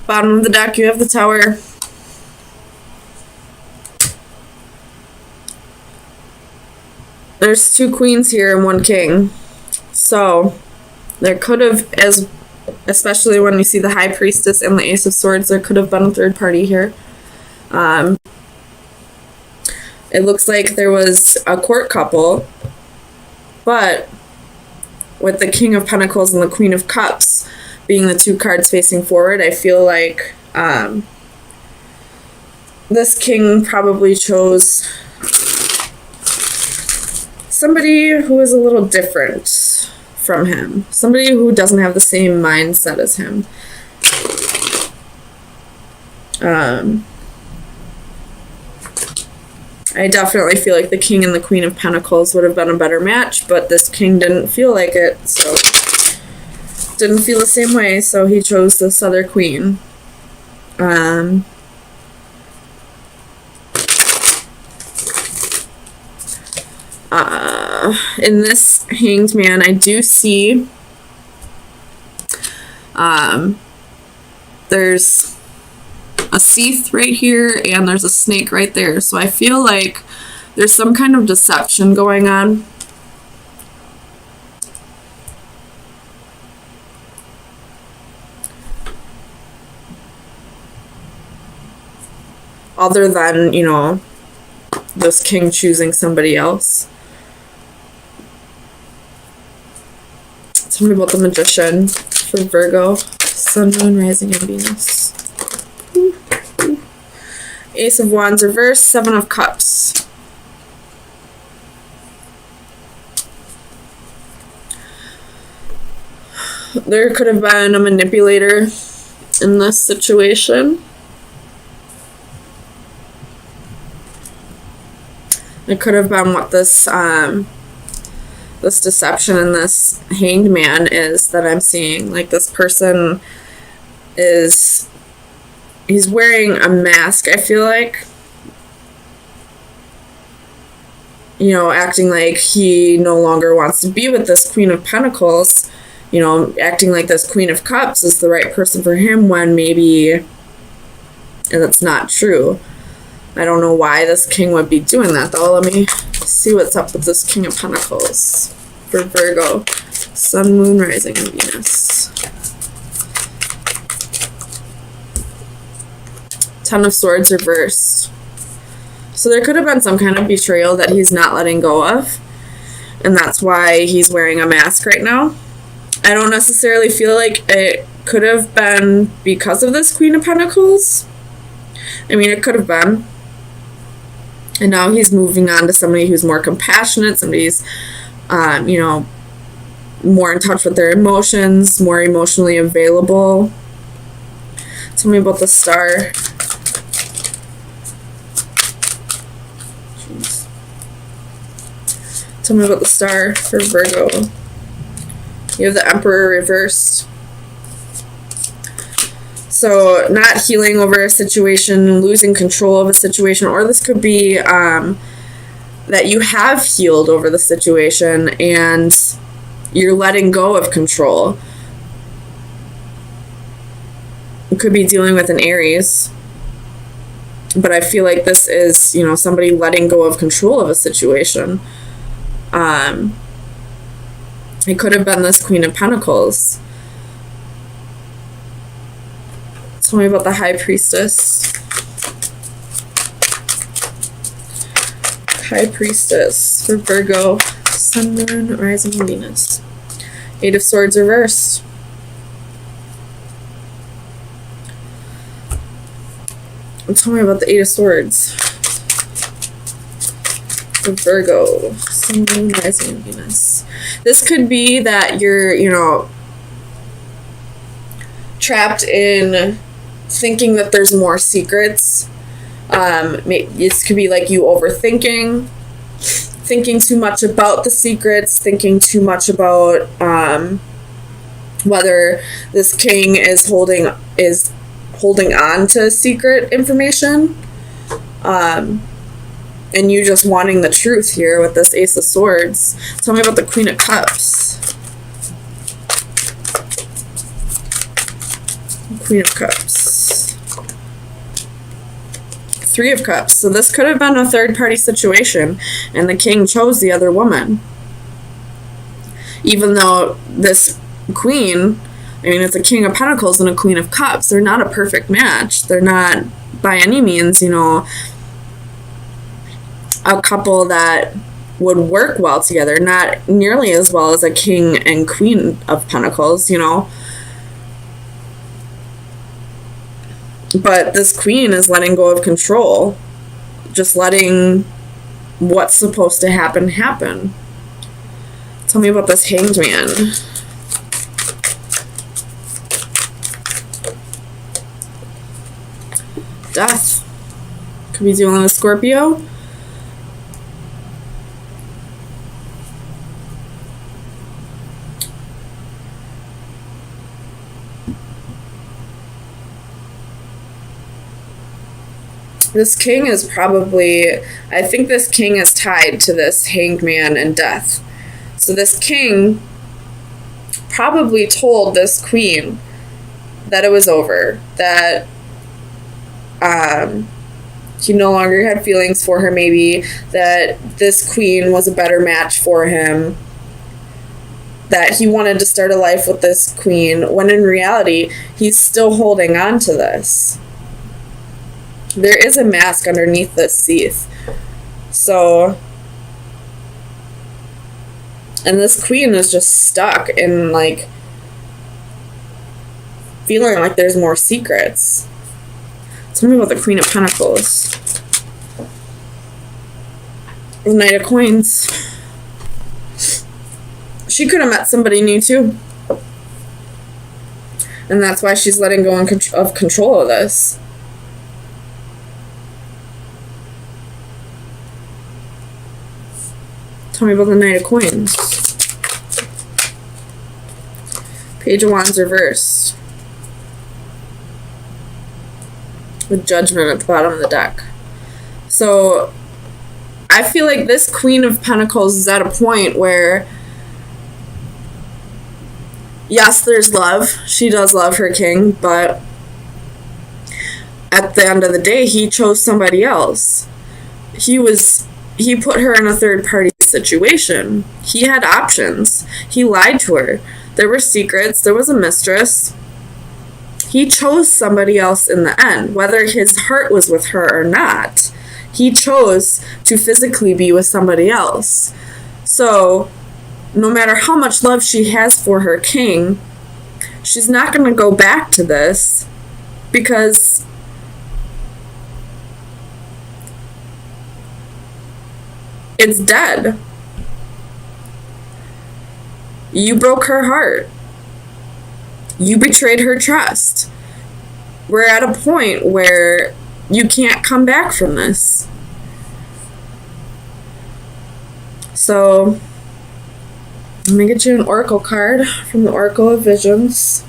Bottom of the deck, you have the Tower. There's 2 queens here and 1 king. So, there could have, especially when you see the High Priestess and the Ace of Swords, there could have been a third party here. It looks like there was a court couple, but with the King of Pentacles and the Queen of Cups being the 2 cards facing forward, I feel like this king probably chose somebody who is a little different from him. Somebody who doesn't have the same mindset as him. I definitely feel like the King and the Queen of Pentacles would have been a better match, but this king didn't feel like it, so didn't feel the same way, so he chose this other queen. In this Hanged Man, I do see there's a Seath right here, and there's a snake right there. So I feel like there's some kind of deception going on. Other than, you know, this king choosing somebody else. Tell me about the Magician for Virgo. Sun, Moon, Rising, and Venus. Ace of Wands reversed, 7 of Cups. There could have been a manipulator in this situation. It could have been what this this deception and this Hanged Man is that I'm seeing. Like, this person is, he's wearing a mask, I feel like. You know, acting like he no longer wants to be with this Queen of Pentacles. You know, acting like this Queen of Cups is the right person for him when maybe, and that's not true. I don't know why this king would be doing that, though. Let me see what's up with this King of Pentacles for Virgo. Sun, Moon, Rising, and Venus. 10 of Swords reversed. So there could have been some kind of betrayal that he's not letting go of, and that's why he's wearing a mask right now. I don't necessarily feel like it could have been because of this Queen of Pentacles. I mean, it could have been. And now he's moving on to somebody who's more compassionate, somebody who's, you know, more in touch with their emotions, more emotionally available. Tell me about the Star. Jeez. Tell me about the Star for Virgo. You have the Emperor reversed. So, not healing over a situation, losing control of a situation, or this could be that you have healed over the situation and you're letting go of control. You could be dealing with an Aries, but I feel like this is, you know, somebody letting go of control of a situation. It could have been this Queen of Pentacles. Tell me about the High Priestess. High Priestess for Virgo. Sun, Moon, Rising, and Venus. 8 of Swords reversed. Tell me about the 8 of Swords for Virgo. Sun, Moon, Rising, and Venus. This could be that you're, you know, trapped in thinking that there's more secrets. This could be like you overthinking, thinking too much about the secrets, thinking too much about whether this king is holding on to secret information, and you just wanting the truth here with this Ace of Swords. Tell me about the Queen of Cups. Queen of Cups. Three of Cups. So this could have been a third-party situation, and the king chose the other woman. Even though this queen, I mean, it's a King of Pentacles and a Queen of Cups. They're not a perfect match. They're not, by any means, you know, a couple that would work well together. Not nearly as well as a King and Queen of Pentacles, you know. But this queen is letting go of control. Just letting what's supposed to happen, happen. Tell me about this Hanged Man. Death. Could be dealing with Scorpio. This king is probably, I think this king is tied to this Hanged Man and Death. So this king probably told this queen that it was over, that he no longer had feelings for her, maybe, that this queen was a better match for him, that he wanted to start a life with this queen, when in reality, he's still holding on to this. There is a mask underneath this sheath. So, and this queen is just stuck in, like, feeling like there's more secrets. Tell me about the Queen of Pentacles. The Knight of Coins. She could have met somebody new too. And that's why she's letting go of control of this. Tell me about the Knight of Coins. Page of Wands reversed. With Judgment at the bottom of the deck. So, I feel like this Queen of Pentacles is at a point where, yes, there's love. She does love her king, but at the end of the day, he chose somebody else. He put her in a third-party situation. He had options. He lied to her. There were secrets. There was a mistress. He chose somebody else in the end, whether his heart was with her or not. He chose to physically be with somebody else. So, no matter how much love she has for her king, she's not going to go back to this because it's dead. You broke her heart. You betrayed her trust. We're at a point where you can't come back from this. So, let me get you an oracle card from the Oracle of Visions.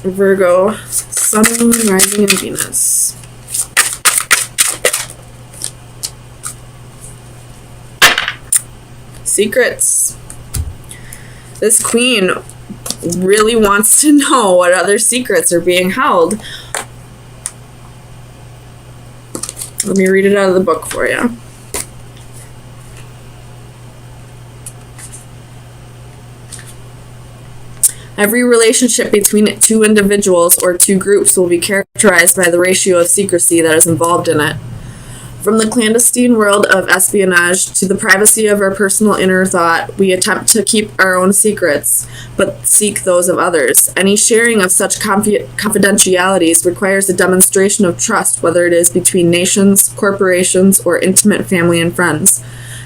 Virgo, Sun, Moon, Rising, and Venus. Secrets. This queen really wants to know what other secrets are being held. Let me read it out of the book for you. Every relationship between two individuals or two groups will be characterized by the ratio of secrecy that is involved in it. From the clandestine world of espionage to the privacy of our personal inner thought, we attempt to keep our own secrets, but seek those of others. Any sharing of such confidentialities requires a demonstration of trust, whether it is between nations, corporations, or intimate family and friends.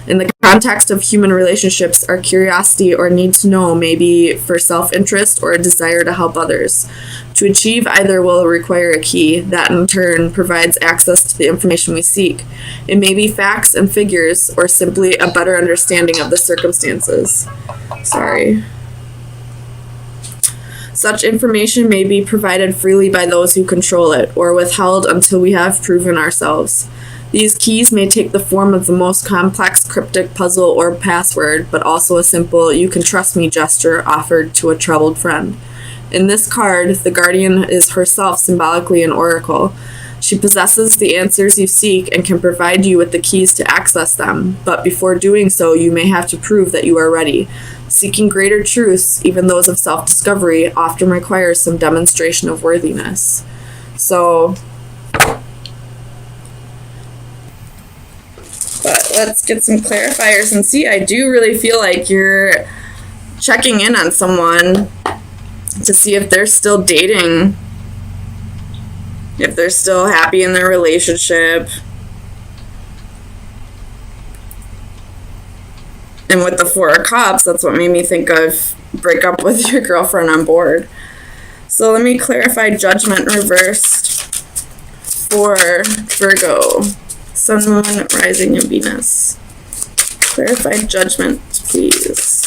In the context of human relationships, our curiosity or need to know may be for self-interest or a desire to help others. To achieve either will require a key that in turn provides access to the information we seek. It may be facts and figures or simply a better understanding of the circumstances. Such information may be provided freely by those who control it or withheld until we have proven ourselves. These keys may take the form of the most complex cryptic puzzle or password, but also a simple "you can trust me" gesture offered to a troubled friend. In this card, the guardian is herself symbolically an oracle. She possesses the answers you seek and can provide you with the keys to access them, but before doing so, you may have to prove that you are ready. Seeking greater truths, even those of self-discovery, often requires some demonstration of worthiness. So, but let's get some clarifiers and see. I do really feel like you're checking in on someone to see if they're still dating, if they're still happy in their relationship. And with the Four of Cups, that's what made me think of break up with your girlfriend on board. So let me clarify Judgment reversed for Virgo, Sun, Moon, Rising, and Venus. Clarify Judgment, please.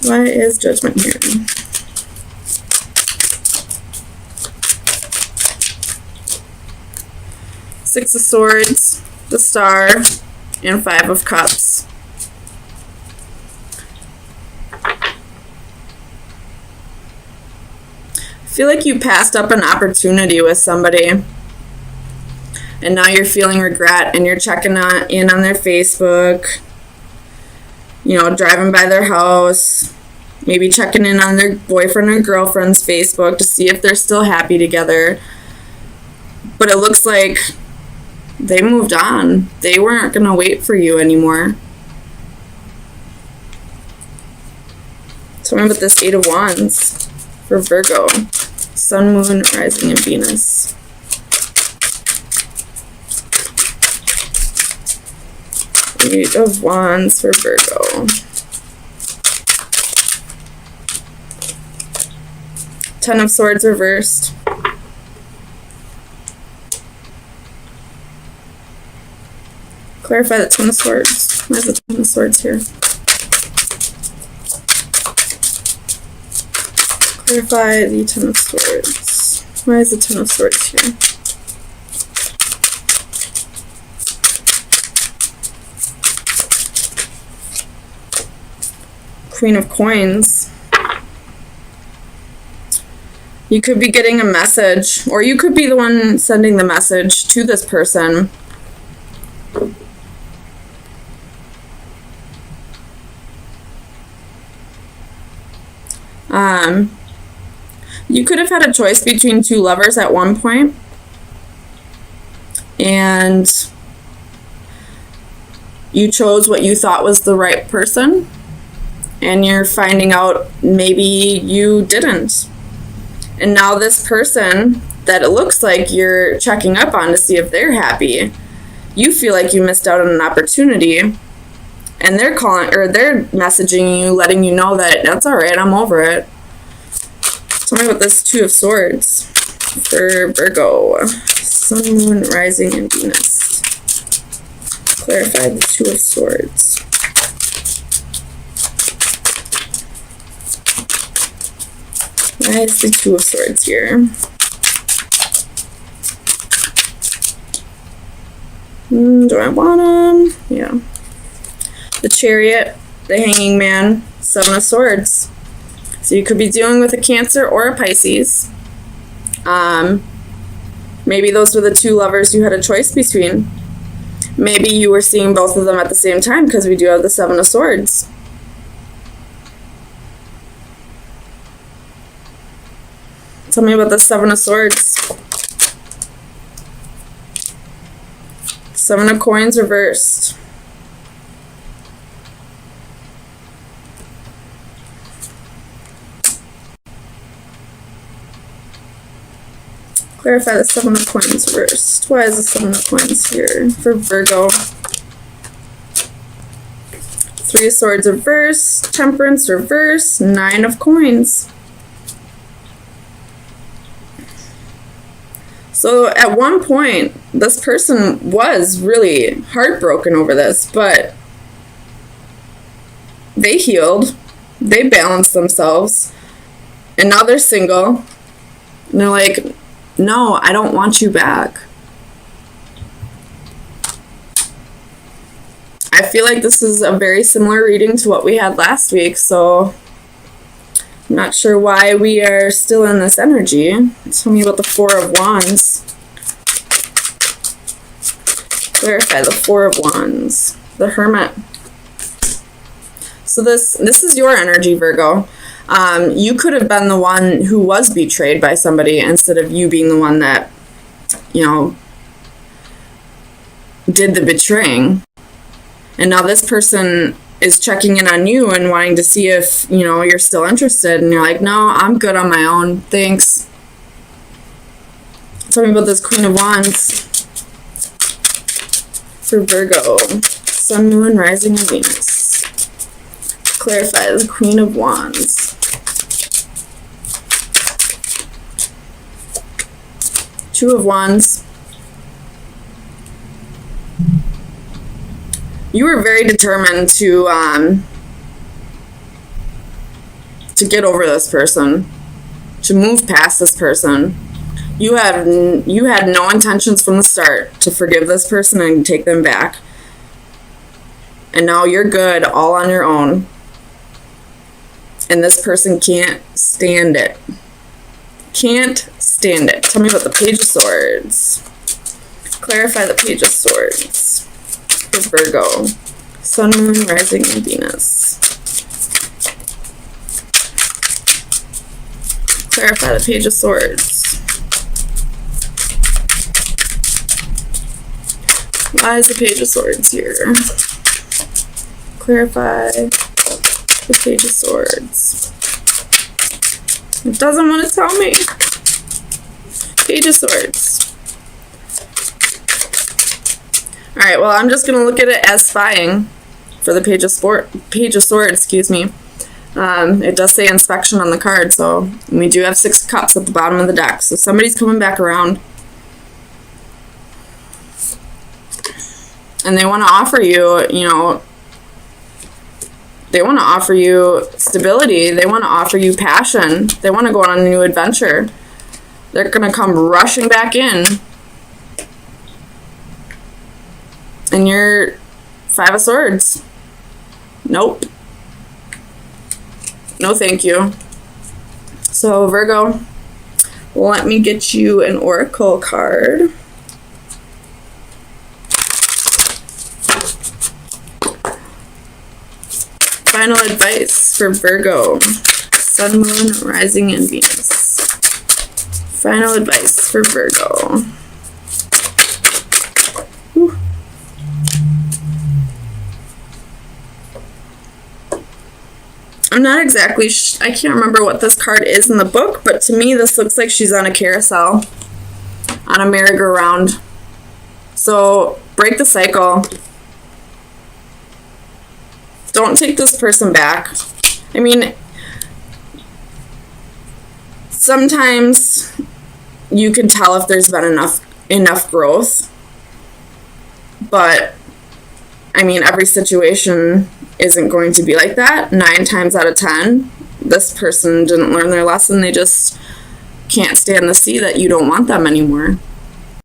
Why is Judgment here? Six of Swords, the Star, and Five of Cups. I feel like you passed up an opportunity with somebody, and now you're feeling regret, and you're checking in on their Facebook, you know, driving by their house, maybe checking in on their boyfriend or girlfriend's Facebook to see if they're still happy together. But it looks like they moved on. They weren't going to wait for you anymore. Tell me about this Eight of Wands for Virgo. Sun, Moon, Rising, and Venus. Eight of Wands for Virgo. Ten of Swords reversed. Clarify the Ten of Swords. Where's the Ten of Swords here? Clarify the Ten of Swords. Why is the Ten of Swords here? Queen of Coins. You could be getting a message, or you could be the one sending the message to this person. You could have had a choice between two lovers at one point, and you chose what you thought was the right person, and you're finding out maybe you didn't. And now this person that it looks like you're checking up on to see if they're happy, you feel like you missed out on an opportunity, and they're calling, or they're messaging you, letting you know that that's all right, I'm over it. Tell me about this Two of Swords for Virgo. Sun, Moon, Rising, and Venus. Clarify the Two of Swords. Why is the Two of Swords here? Do I want them? Yeah. The Chariot, the Hanging Man, Seven of Swords. So you could be dealing with a Cancer or a Pisces. Maybe those were the two lovers you had a choice between. Maybe you were seeing both of them at the same time, because we do have the Seven of Swords. Tell me about the Seven of Swords. Seven of Coins reversed. Clarify the Seven of Coins reversed. Why is the Seven of Coins here for Virgo? Three of Swords reversed. Temperance reversed. Nine of Coins. So at one point, this person was really heartbroken over this, but they healed, they balanced themselves, and now they're single, and they're like, no, I don't want you back. feel like this is a very similar reading to what we had last week, so I'm not sure why we are still in this energy. Tell me about the Four of Wands. Clarify the Four of Wands. The Hermit. So this is your energy, Virgo. You could have been the one who was betrayed by somebody instead of you being the one that, you know, did the betraying. And now this person is checking in on you and wanting to see if, you know, you're still interested. And you're like, no, I'm good on my own. Thanks. Tell me about this Queen of Wands for Virgo. Sun, Moon, Rising, and Venus. Clarify the Queen of Wands. Two of Wands. You were very determined to get over this person, to move past this person. You had no intentions from the start to forgive this person and take them back. And now you're good all on your own. And this person can't stand it. Can't stand it. Tell me about the Page of Swords. Clarify the Page of Swords for Virgo. Sun, Moon, Rising, and Venus. Clarify the Page of Swords. Why is the Page of Swords here? Clarify the Page of Swords. It doesn't want to tell me. Page of Swords. Alright, well, I'm just going to look at it as spying for the Page of Swords, excuse me. It does say inspection on the card, so we do have 6 cups at the bottom of the deck. So somebody's coming back around. And they want to offer you, you know, they want to offer you stability. They want to offer you passion. They want to go on a new adventure. They're going to come rushing back in. And you're 5 of Swords. Nope. No thank you. So Virgo, let me get you an oracle card. Final advice for Virgo. Sun, Moon, Rising, and Venus. Final advice for Virgo. Whew. I'm not exactly I can't remember what this card is in the book, but to me this looks like she's on a carousel, on a merry-go-round. So break the cycle. Don't take this person back. I mean, sometimes you can tell if there's been enough growth, but I mean, every situation isn't going to be like that. 9 times out of 10, this person didn't learn their lesson. They just can't stand to see that you don't want them anymore.